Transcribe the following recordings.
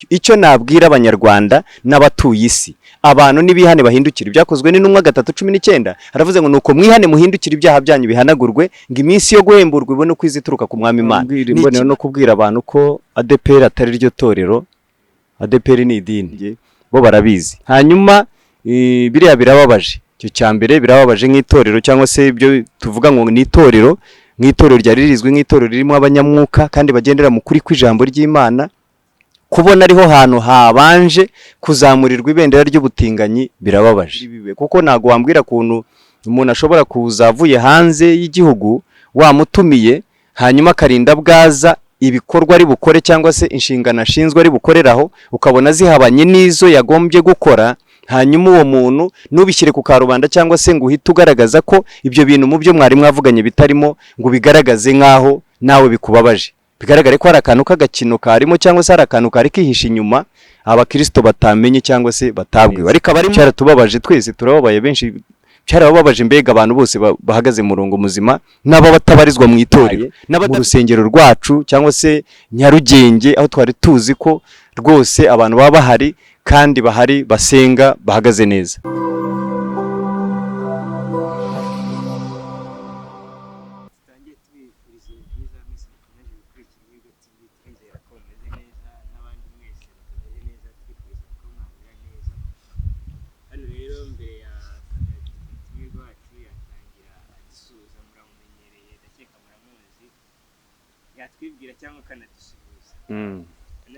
icyo nabwira abanyarwanda n'abatuye isi, abantu nibihane bahindukira. Ibyakozwe n'intumwa 3:19 haravuze ngo nuko mwihane muhindukira ibyaha byanyu bihanagurwe ngo iminsi yo guhemburwa ibone uko izituruka ku mwami Imana. Mbonera no kubwira abantu ko ADPR atari ryo torero, ADPR ni idini, bo barabizi. Hanyuma biriya birababaje, cyo cyambere birababaje nk'itorero cyangwa se ibyo tuvuga ngo ni itorero, nk'itorero ryari ririzwe nk'itorero ririmo abanyamwuka kandi bagendera mu kuri kw'ijambo ry'Imana, kubona ariho hantu habanje kuzamurirwa ibendera ry'ubutinganyi birababaje. Kuko nago wambwira kuntu umuntu ashobora kuza avuye hanze y'igihugu wamutumiye hanyuma karinda bwaza ibikorwa ari bukore cyangwa se inshingano ashinzwe ari bukoreraho ukabona zihabanye n'izo yagombye gukora, hanyuma uwo muntu nubishyire ku karubanda cyangwa se ngo uhite ugaragaza ko ibyo bintu mu byo mwari mwavuganye bitarimo, ngo bigaragaze nkaho nawe bikubabaje, bigaragare ko hari akantu k'agakino karimo cyangwa se hari akantu kari kihishe inyuma abakristo batamenye cyangwa se batabwiwe. Ariko abari cyaratubabaje, twese turababaye, benshi cyarababaje, mbega abantu bose bahagaze mu murongo muzima n'abo batabarizwa mu itorero mu rusengero rwacu cyangwa se Nyarugenge, aho twari tuzi ko rwose abantu baba bahari kandi bahari basenga bahagaze neza.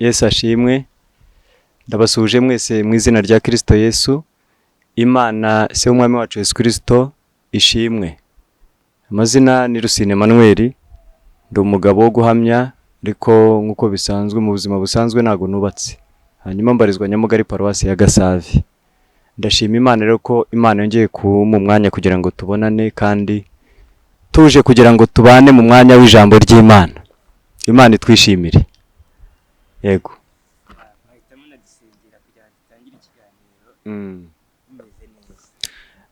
Yesu ashimwe. Ndabasuje mwese mu izina rya Kristo Yesu. Imana se umwami wacu Yesu Kristo ishimwe. Amazina ni Rusine Emmanuel, ndi umugabo wo guhamya, ariko nkuko bisanzwe mu buzima busanzwe nago nubatse. Hanyuma mbarizwa Nyamugari Paruwasi ya Gasave. Ndashima Imana rero ko Imana yongeye mu mwanya kugira ngo tubonane kandi tuje kugira ngo tubane mu mwanya w'ijambo ry'Imana. Imana itwishimire. Yego.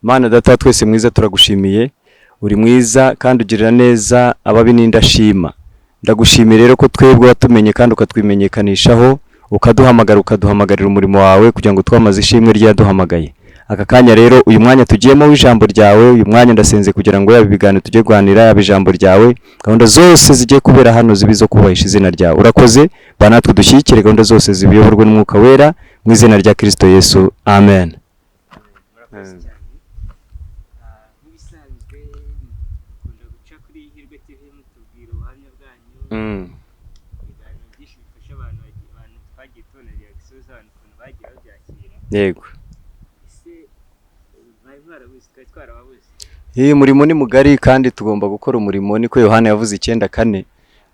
Mana data twese mwiza turagushimiye, uri mwiza kandi ugirira neza ababi n'indashima. Ndagushimira rero ko twebwe watumenye kandi ukatwimenyekanishaho, ukaduhamagarira umurimo wawe kugira ngo twamaze ishimwe ryaduhamagaye. Aka kanya rero uyu mwanya tugiyemo w'ijambo ryawe, uyu mwanya ndasenze kugira ngo yabiganire tujye gwanira yabijambo ryawe, gahunda zose zigiye kubera hano zibizo kubahisha izina ryawe. Urakoze banatwe dushyikire gahunda zose zibiyoborwa n'Umwuka Wera mu izina rya Kristo Yesu. Amen. Yego. Umurimo ni mugari kandi tugomba gukora umurimo, niko Yohana yavuze 9:4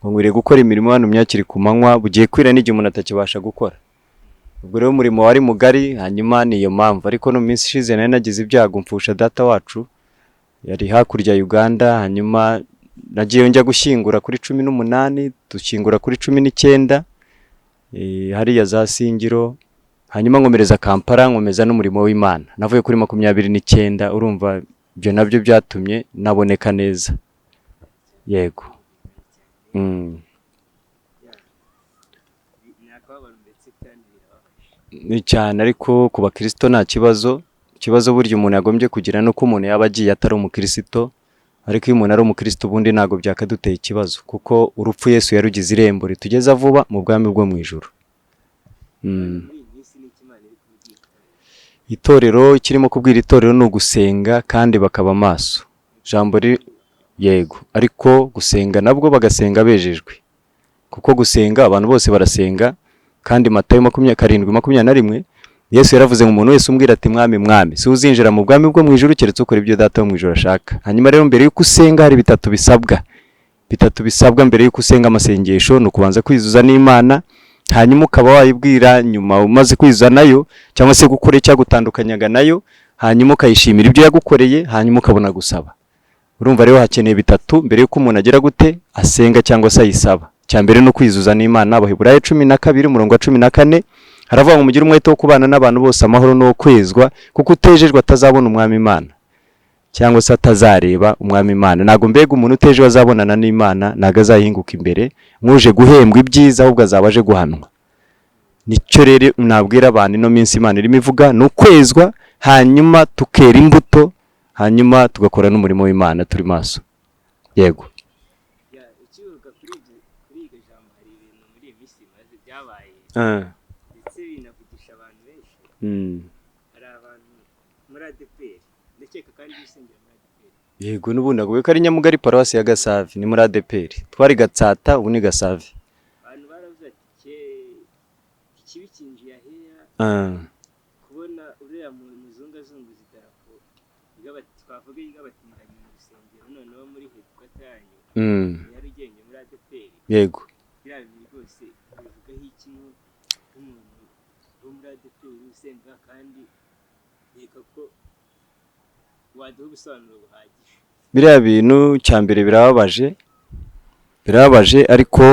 ngo ngwire gukora imirimo hano myakiri ku manywa bugiye kwira n'igihe umuntu atakibasha gukora. Ubwo rero umurimo wari mugari, hanyuma niyo mpamvu. Ariko no minsi ishize nari nagize ibyago mfusha data wacu yari hakurya Uganda, hanyuma nagiye njya gushyingura kuri 18, dushyingura kuri 19 hariya za Singiro, hanyuma nkomereza Kampala, nkomeza n'umurimo w'Imana. Navuye kuri 29, urumva ibyo nabyo byatumye naboneka neza. Yego. Ni cyane, ariko ku bakristo nta kibazo. Ikibazo buryo umuntu yagombye kugira no ko umuntu yaba agiye atari umukristo, ariko iyo umuntu ari umukristo ubundi ntago byakaduteye ikibazo, kuko urupfu Yesu yarugize irembo ritugeza vuba mu bwami bwo mu ijuru. Itorero kirimo kubwira itorero no gusenga kandi bakaba maso. Jambo yego, ariko gusenga nabwo bagasenga bejejwe, kuko gusenga abantu bose barasenga. Kandi Matayo 7:21 Yesu yaravuze ngo umuntu wese umbwira ati mwami mwami si uzinjira mu bwami bwo mu ijuru keretse ukora ibyo data wo mu ijuru ashaka. Hanyuma rero mbere yuko usenga hari bitatu bisabwa mbere yuko usenga amasengesho: no kubanza kwizuza n'Imana, hanyuma ukaba wayibwira nyuma umaze kwizuza nayo cyangwa se gukora icyagutandukanyaga nayo, hanyuma ukayishimira ibyo yagukoreye, hanyuma ukabona gusaba. Urumva rero hakeneye bitatu mbere yuko umuntu agera gute asenga cyangwa se ayisaba. Cyambere no kwizuza n'Imana. Abaheburayo 12:14 haravuga ngo mugire umwete wo kubana n'abantu bose amahoro no kwezwa, kuko utejejwe atazabona umwami Imana cyangwa se atazareba umwami Imana. Nago mbega umuntu utejejwe azabonana n'Imana, naga azahinguka imbere nkuje guhembwa ibyiza, ahubwo azabaje guhanwa. nicyo rero nabwira abantu ino minsi Imana irimo ivuga ni ukwezwa, hanyuma tukera imbuto, hanyuma tugakora n'umurimo w'Imana turi maso. Yego. Ikivuga kuri iryo jambo, hari ibintu muri iyi minsi maze byabaye ndetse binavugisha abantu benshi. Hari abantu muri ADEPR, ndakeka kandi bisengera muri ADEPR. Yego, n'ubundi aguye ko ari Nyamugari paruwasi ya Gasave, ni muri ADEPR. Twari Gatsata, ubu ni Gasave. Abantu baravuze ati ikibi kinjiye aheya, kubona uriya muzungazunguza idarapo twavuga y'abatinganyi mu rusengero, noneho muri headquarter yanyu yari ugenge muri ADEPR. Yego. Biriya bintu rwose bivugaho iki nk'umuntu wo muri ADEPR usenga, kandi reka ko waduha ubusobanuro buhagije. Biriya bintu cya mbere birababaje, ariko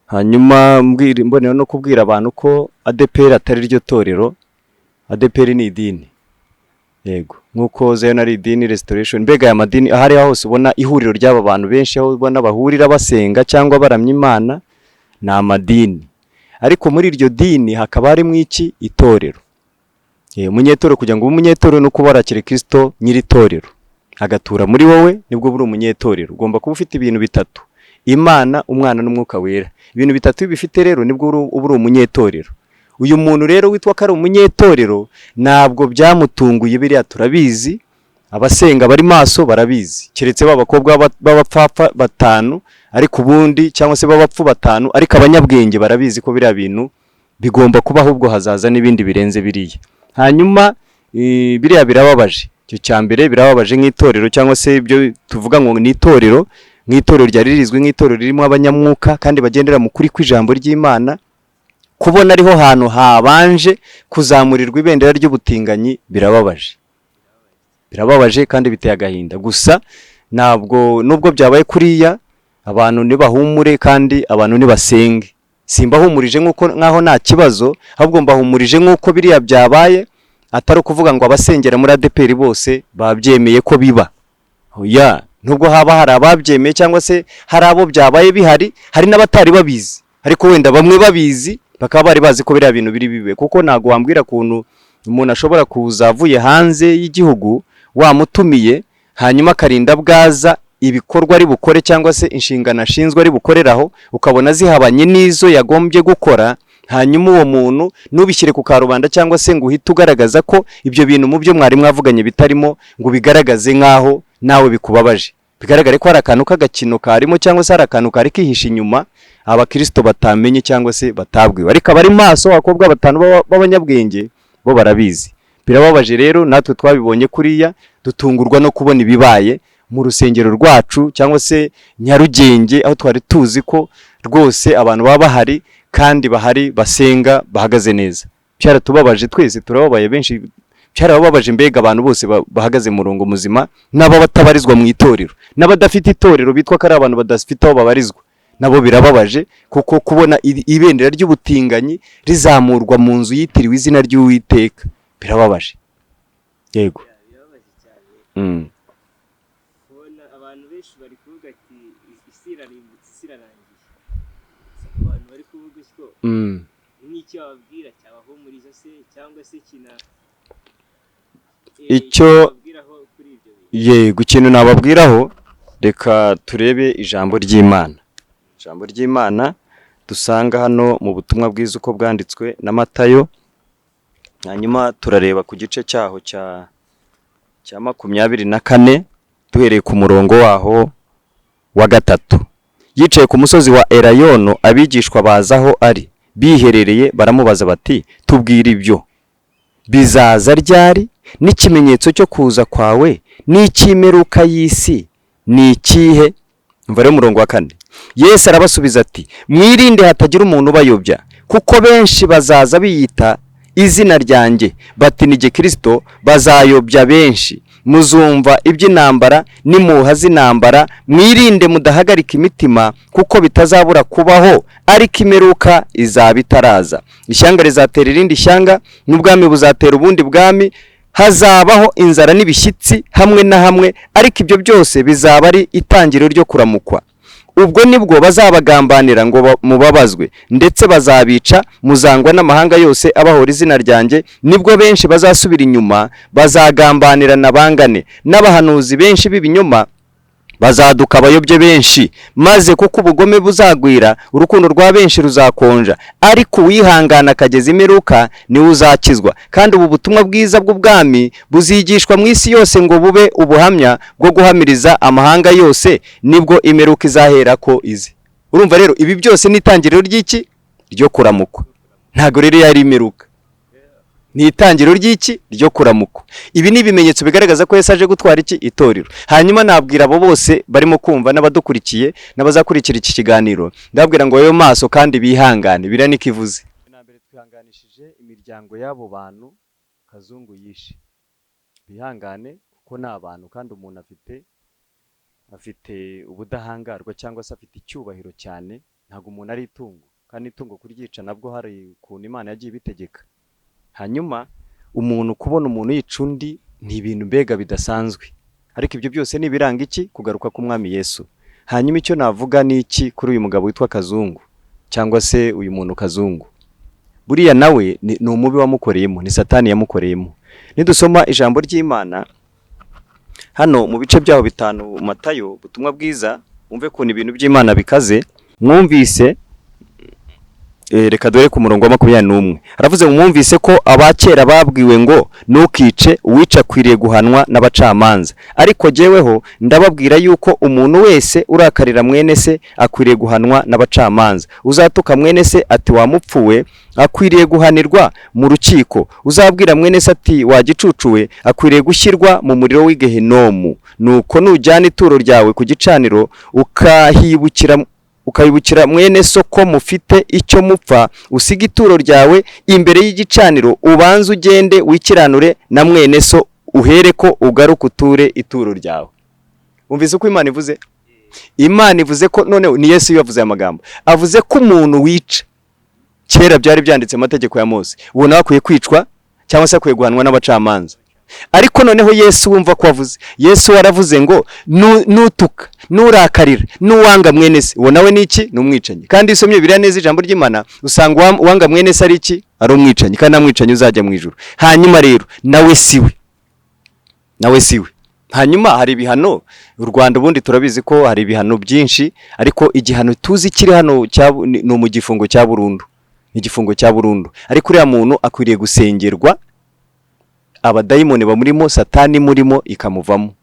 hanyuma mbonera no kubwira abantu ko ADEPR atari ryo torero. ADEPR ni idini. Yego, nk'uko Zion ari idini, Restoration, mbega aya madini ahari hose ubona ihuriro ry'aba bantu benshi, aho ubona bahurira basenga cyangwa baramya Imana, ni amadini. Ariko muri iryo dini hakaba harimo iki? Itorero. Umunyetorero, kugira ngo ube umunyetorero no kuba warakira Kristo nyiri itorero agatura muri wowe, nibwo buri umunyetorero. Ugomba kuba ufite ibintu bitatu: Imana, Umwana n'Umwuka Wera. Ibintu bitatu bifite rero nibwo uba uri umunyetorero. Uyu muntu rero witwa ko ari umunyetorero ntabwo byamutunguye, biriya turabizi, abasenga bari maso barabizi, keretse b'abakobwa b'abapfapfa batanu, ariko ubundi cyangwa se b'abapfu batanu, ariko abanyabwenge barabizi ko biriya bintu bigomba kuba, ahubwo hazaza n'ibindi birenze biriya. Hanyuma biriya birababaje. Icyo cya mbere birababaje nk'itorero, cyangwa se ibyo tuvuga ngo ni itorero, nk'itorero ryari rizwi nk'itorero ririmo abanyamwuka kandi bagendera mu kuri kw'ijambo ry'Imana, kubona ariho hantu habanje kuzamurirwa ibendera ry'ubutinganyi birababaje. Birababaje kandi biteye agahinda. Gusa nubwo byabaye kuriya, abantu nibahumure kandi abantu nibasenge. Simbahumurije nk'aho nta kibazo, ahubwo mbahumurije nk'uko biriya byabaye, atari ukuvuga ngo abasengera muri ADEPR bose babyemeye ko biba. Oya, nubwo haba hari ababyemeye cyangwa se hari abo byabaye bihari, hari n'abatari babizi, ariko wenda bamwe babizi bakaba bari bazi ko biriya bintu biri bibe. Kuko ntago wambwira kuntu umuntu ashobora kuza avuye hanze y'igihugu wamutumiye, hanyuma akarinda bwaza ibikorwa ari bukore cyangwa se inshingano ashinzwe ari bukoreraho, ukabona zihabanye n'izo yagombye gukora, hanyuma uwo muntu nubishyire ku karubanda cyangwa se ngo uhite ugaragaza ko ibyo bintu mu byo mwari mwavuganye bitarimo, ngo bigaragaze nk'aho nawe bikubabaje, bigaragare ko hari akantu k'agakino karimo, cyangwa se hari akantu kari kihishe inyuma abakristo batamenye cyangwa se batabwiwe. Ariko abari maso, abakobwa batanu b'abanyabwenge bo barabizi. Birababaje rero, natwe twabibonye kuriya, dutungurwa no kubona ibibaye mu rusengero rwacu cyangwa se Nyarugenge, aho twari tuzi ko rwose abantu baba bahari kandi bahari basenga bahagaze neza. Byaratubabaje, twese turababaye, benshi byarababaje. Mbega abantu bose bahagaze mu murongo muzima, nabo batabarizwa mu itorero, n'abadafite itorero bitwa ko ari abantu badafite aho babarizwa, nabo birababaje. Kuko kubona ibendera ry'ubutinganyi rizamurwa mu nzu yitiriwe izina ry'Uwiteka birababaje. Yego. Birababaje cyane. Kubona abantu benshi bari kuvuga ati isi irarimbutse, isi irarangiye. Abantu bari kuvuga utyo, n'icyo bababwira cyabahumuriza se, cyangwa se icyo yego, ikintu nababwiraho, reka turebe ijambo ry'Imana. Ijambo ry'Imana dusanga hano mu butumwa bwiza uko bwanditswe na Matayo, hanyuma turareba ku gice cyaho cya 24, duhereye ku murongo waho wa 3. Yicaye ku musozi wa Elayono, abigishwa bazaho ari biherereye, baramubaza bati, tubwire ibyo bizaza ryari, n'ikimenyetso cyo kuza kwawe n'icy'imperuka y'isi ni ikihe? Mvare umurongo wa 4. Yesu arabasubiza ati, mwirinde hatagira umuntu ubayobya, kuko benshi bazaza biyita izina ryanjye bati ni jye Kristo, bazayobya benshi. Muzumva iby'intambara n'impuha z'intambara, mwirinde mudahagarika imitima, kuko bitazabura kubaho, ariko imperuka izaba itaraza. Ishyanga rizatera irindi shyanga, n'ubwami buzatera ubundi bwami, hazabaho inzara n'ibishyitsi hamwe na hamwe, ariko ibyo byose bizaba ari itangiriro ryo kuramukwa. ubwo nibwo bazabagambanira ngo mubabazwe, ndetse bazabica, muzangwa n'amahanga yose abahora izina ryanjye, nibwo benshi bazasubira inyuma, bazagambanirana bangane, n'abahanuzi benshi b'ibinyoma bazaduka abayobye benshi, maze kuko ubugome buzagwira, urukundo rwa benshi ruzakonja, ariko uwihangana akageza imperuka niwe uzakizwa. Kandi ubu butumwa bwiza bw'ubwami buzigishwa mu isi yose ngo bube ubuhamya bwo guhamiriza amahanga yose, nibwo imperuka izahera ko izi. Urumva rero ibi byose ni itangiriro ry'iki? Ryo kuramukwa. Ntago rero yari imperuka, ni itangiriro ry'iki? Ryo kuramukwa. Ibi ni ibimenyetso bigaragaza ko Yesu aje gutwara iki? Itorero. Hanyuma nabwira abo bose barimo kumva n'abadukurikiye n'abazakurikira iki kiganiro, ndabwira ngo ayo maso kandi bihangane, biranika ivuze. Nambere twihanganishije imiryango y'abo bantu Kazungu yishe. Bihangane kuko ni abantu, kandi umuntu afite ubudahangarwa cyangwa se afite icyubahiro cyane, ntago umuntu ari itungo, kandi itungo kuryica nabwo hari ukuntu Imana yagiye ibitegeka. Hanyuma umuntu kubona umuntu yica undi ni ibintu mbega bidasanzwe, ariko ibyo byose ni ibiranga iki? Kugaruka k'umwami Yesu. Hanyuma icyo navuga ni iki kuri uyu mugabo witwa Kazungu, cyangwa se uyu muntu Kazungu? Buriya nawe ni umubi wamukoreyemo, ni Satani yamukoreyemo. Nidusoma ijambo ry'Imana hano mu bice byaho 5 Matayo, ubutumwa bwiza, umve ko ibintu by'Imana bikaze. Mwumvise reka dore ku murongo wa 21 aravuze ngo mwumvise ko abakera babwiwe ngo ntukice, uwica akwiriye guhanwa n'abacamanza, ariko jyeweho ndababwira yuko umuntu wese urakarira mwene se akwiriye guhanwa n'abacamanza. Uzatuka mwene se ati wamupfuwe akwiriye guhanirwa mu rukiko. Uzabwira mwene se ati wagicucuwe akwiriye gushyirwa mu muriro w'igehinomu. Nuko nujyana ituro ryawe ku gicaniro ukayibukira mwene so ko mufite icyo mupfa, usiga ituro ryawe imbere y'igicaniro, ubanze ugende wikiranure na mwene so, uhere ko ugaruka uture ituro ryawe. Umvise uko Imana ivuze? Imana ivuze ko, none ni Yesu yavuze aya magambo, avuze ko umuntu wica, kera byari byanditse mu mategeko ya Mose, uwo nawe akwiye kwicwa cyangwa se akwiye guhanwa n'abacamanza. Ariko noneho Yesu wumva ko avuze, Yesu waravuze ngo nutuka, nurakarira, nuwanga mwene se, uwo nawe ni iki? Ni umwicanyi. Kandi isomye Bibiliya neza ijambo ry'Imana usanga uwanga mwene se ari iki? Ari umwicanyi, kandi namwicanyi uzajya mu ijuru. Hanyuma rero nawe siwe. Hanyuma hari ibihano, u Rwanda ubundi turabizi ko hari ibihano byinshi, ariko igihano tuzi kiri hano ni mu gifungo cya burundu, igifungo cya burundu. Ariko uriya muntu akwiriye gusengerwa, abadayimoni bamurimo, Satani murimo ikamuvamo,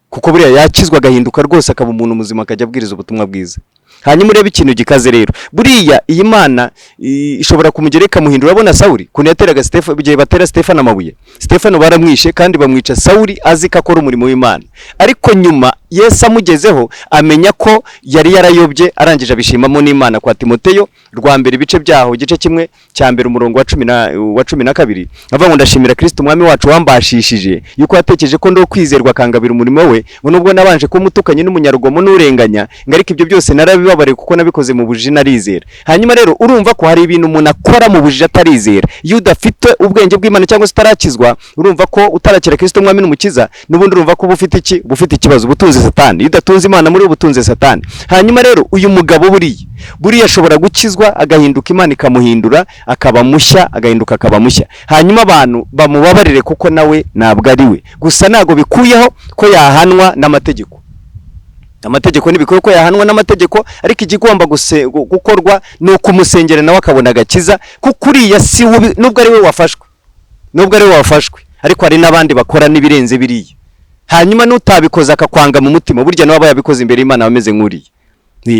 kuko buriya yakizwa agahinduka rwose akaba umuntu muzima, akajya abwiriza ubutumwa bwiza. Hanyuma urebe ikintu gikaze rero, buriya iyi Mana ishobora kumugereka muhindura. Urabona Sawuli kuntu yateraga Stefano, bigiye batera Stefano amabuye, Stefano baramwishe kandi bamwica Sawuli azi ko akora umurimo w'Imana. Ariko nyuma Yesu amugezeho amenya ko yari yarayobye, arangije abishimamo n'Imana. Kwa Timoteyo rwa mbere ibice byaho igice kimwe cya mbere umurongo wa 12 avuga ngo ndashimira Kristo umwami wacu wambashishije yuko yatekereje ko ndo kwizerwa akangabira umurimo we, ngo nubwo nabanje kumutukanye n'umunyarugomo n'urenganya, ngariko ibyo byose narabibabare kuko nabikoze mu bujiji narizera. Hanyuma rero urumva ko hari ibintu umuntu akora mu bujiji atarizera. Iyo udafite ubwenge bw'Imana cyangwa se utarakizwa, urumva ko utarakira Kristo umwami n'umukiza, n'ubundi urumva ko bufite iki? Bufite ikibazo, butunze Satani. Iyo udatunze Imana muri ubutunze Satani. Hanyuma rero uyu mugabo buriya ashobora gukizwa agahinduka, Imana ikamuhindura akaba mushya, agahinduka akaba mushya. Hanyuma abantu bamubabarire kuko nawe ntabwo ari we. Gusa nago bikuyeho ko yahanwa n'amategeko. Amategeko nibikuye ko yahanwa n'amategeko, ariko igigomba gukorwa no kumusengera nawe akabona agakiza, kuko uriya si nubwo ari we wafashwe, ariko hari n'abandi bakora n'ibirenze biriya. Hanyuma nutabikoza akakwanga mu mutima, burya nawe yabikoze imbere y'Imana bameze nk'uriya.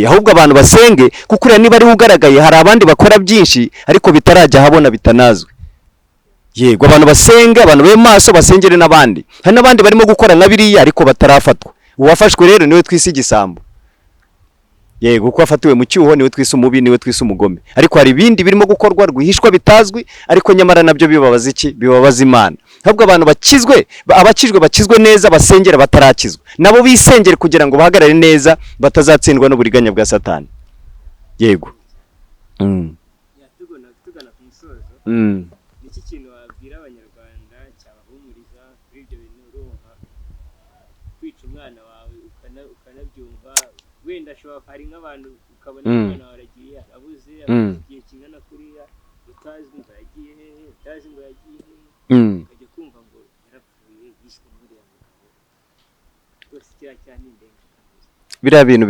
Ahubwo abantu basenge, kuko uriya niba ari ugaragaye, hari abandi bakora byinshi ariko bitarajya habona, bitanazwe. Yego, abantu basenge, abantu be maso basengere n'abandi. Hari n'abandi barimo gukora na biriya ariko batarafatwa. Uwafashwe rero niwe twise igisambo. Yego, kuko afatiwe mu cyuho niwe twise umubi, niwe twise umugome. Ariko hari ibindi birimo gukorwa rwihishwa bitazwi, ariko nyamara nabyo bibabaza iki? Bibabaza Imana. Ahubwo abantu bakizwe neza, basengera batarakizwa, nabo bisengere kugira ngo bahagarare neza, batazatsindwa n'uburiganya bwa Satani. Yego. Tugana ku musozo. Niki kintu wabwira abanyarwanda cyabahumuriza kuri ibyo bintu, urumva kwica umwana wawe ukanabyumva wenda ashobora hari nk'abantu ukabona umwana waragiye abuze igihe kingana kuriya utazi ngo yagiye hehe utazi ngo yagiye hehe ukajya kumva ngo yarapfuye yishwe n'uriya mugabo rwose kiriya cyane indenga biriya bintu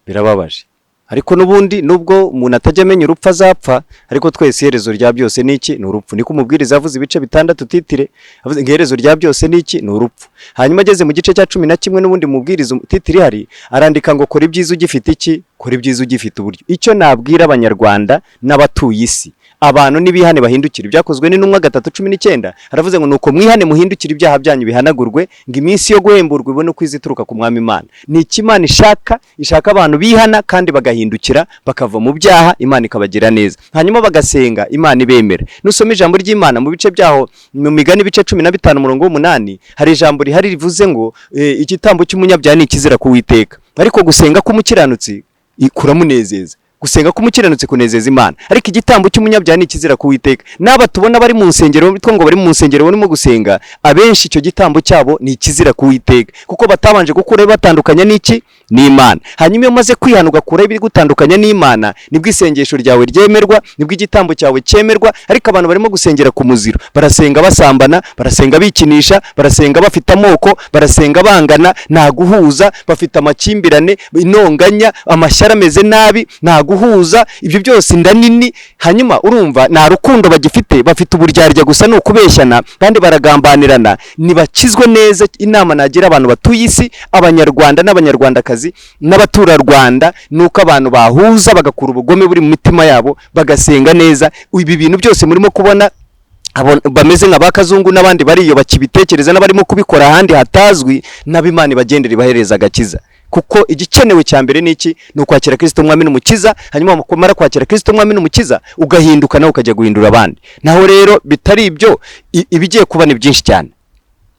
birababaje ariko n'ubundi nubwo umuntu atajya amenya urupfu azapfa ariko twese iherezo rya byose ni iki? Ni urupfu. Niko umubwiriza avuze ibice 6 titire avuze ngo iherezo rya byose ni iki? Ni urupfu. Hanyuma ageze mu gice cya 11 n'ubundi mubwiriza titire hari arandika ngo kora ibyiza ugifite iki? Kora ibyiza ugifite uburyo. Icyo nabwira abanyarwanda n'abatuye isi, abantu nibihane bahindukira ibyakozwe n'intumwa 3:19 aravuze ngo nuko mwihane muhindukira ibyaha byanyu bihanagurwe ngo iminsi yo guhemburwa ibone kwizituruka ku mwami Imana. Ni ikimana ishaka abantu bihana kandi bagahindukira bakava mu byaha, Imana ikabagira neza, hanyuma bagasenga, Imana ibemera. Nusoma ijambo ry'Imana mu bice byaho mu Migani ibice 15:8 hari ijambo rihari rivuze ngo igitambo cy'umunyabyaha ni ikizira ku Uwiteka, ariko gusenga k'umukiranutsi kuramunezeza. Gusenga k'umukiranutsi kunezeza Imana, ariko igitambo cy'umunyabyaha ni ikizira ku Uwiteka. N'aba tubona bari mu nsengero bitwa ngo bari mu nsengero barimo gusenga, abenshi icyo gitambo cyabo ni ikizira ku Uwiteka, kuko batabanje gukura batandukanya n'iki? N'Imana. Hanyuma iyo maze kwihana ugakura ibiri gutandukanya n'Imana, nibwo isengesho ryawe ryemerwa, nibwo igitambo cyawe cyemerwa. Ariko abantu barimo gusengera ku muziro, barasenga basambana, barasenga bikinisha, barasenga bafite amoko, barasenga bangana, nta guhuza, bafite amakimbirane, inonganya, amashyara ameze nabi, nta guhuza, ibyo byose inda nini. Hanyuma urumva nta rukundo bagifite, bafite uburyarya gusa no kubeshyana kandi baragambanirana. Nibakizwe neza. Inama nagira abantu batuye isi, abanyarwanda n'abanyarwandakazi n'abatura Rwanda, nuko abantu bahuza bagakura ubugome buri mu mitima yabo, bagasenga neza. Ibi bintu byose murimo kubona bameze nk'abakazungu n'abandi bariyo bakibitekereza n'abarimo kubikora ahandi hatazwi, n'ab'Imana bagendera bahereza agakiza. Kuko igikenewe cya mbere ni iki? Ni ukwakira Kristo umwami n'umukiza. Hanyuma mukomara kwakira Kristo umwami n'umukiza, ugahinduka nawe ukajya guhindura abandi. Naho rero bitari ibyo, ibigiye kuba ni byinshi cyane,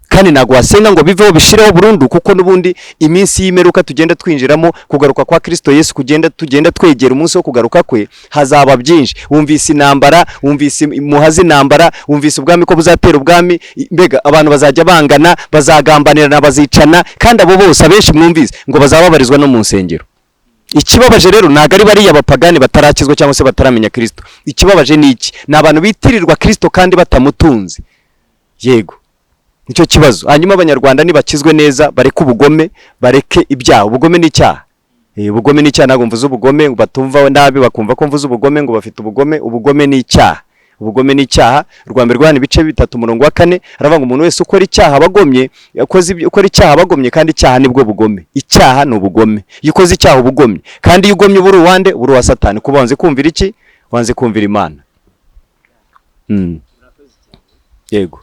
kandi ntago wasenga ngo biveho bishireho burundu, kuko n'ubundi iminsi y'imeruka tugenda twinjiramo, kugaruka kwa Kristo Yesu tugenda twegera umunsi wo kugaruka kwe, hazaba byinshi. Wumvise intambara, wumvise muhazi intambara, wumvise ubwami ko buzatera ubwami, mbega abantu bazajya bangana, bazagambanirana, bazicana, kandi abo bose abenshi mwumvise ngo bazababarizwa no mu nsengero. Ikibabaje rero ntago ari bariya bapagani batarakizwa cyangwa se bataramenya Kristo. Ikibabaje ni iki? Ni abantu bitirirwa Kristo kandi batamutunze. Yego, nicyo kibazo. Hanyuma abanyarwanda nibakizwe neza, bareke ubugome, bareke ibyaha. Ubugome ni icyaha. Ubugome ni icyaha. Ntabwo mvuze ubugome batumva nabi bakumva ko mvuze ubugome ngo bafite ubugome. Ubugome ni icyaha. Ubugome ni icyaha. Rwambere rw'Yohana ibice 3:4 aravuga ngo umuntu wese ukora icyaha abagomye, ukora icyaha abagomye, kandi icyaha nibwo bugome. Icyaha ni ubugome. Iyo ukoze icyaha ubugomye, kandi iyo ugomye uburi uwande, uburi wa Satani. Kuba wanze kumvira iki? Wanze kumvira Imana. Yego.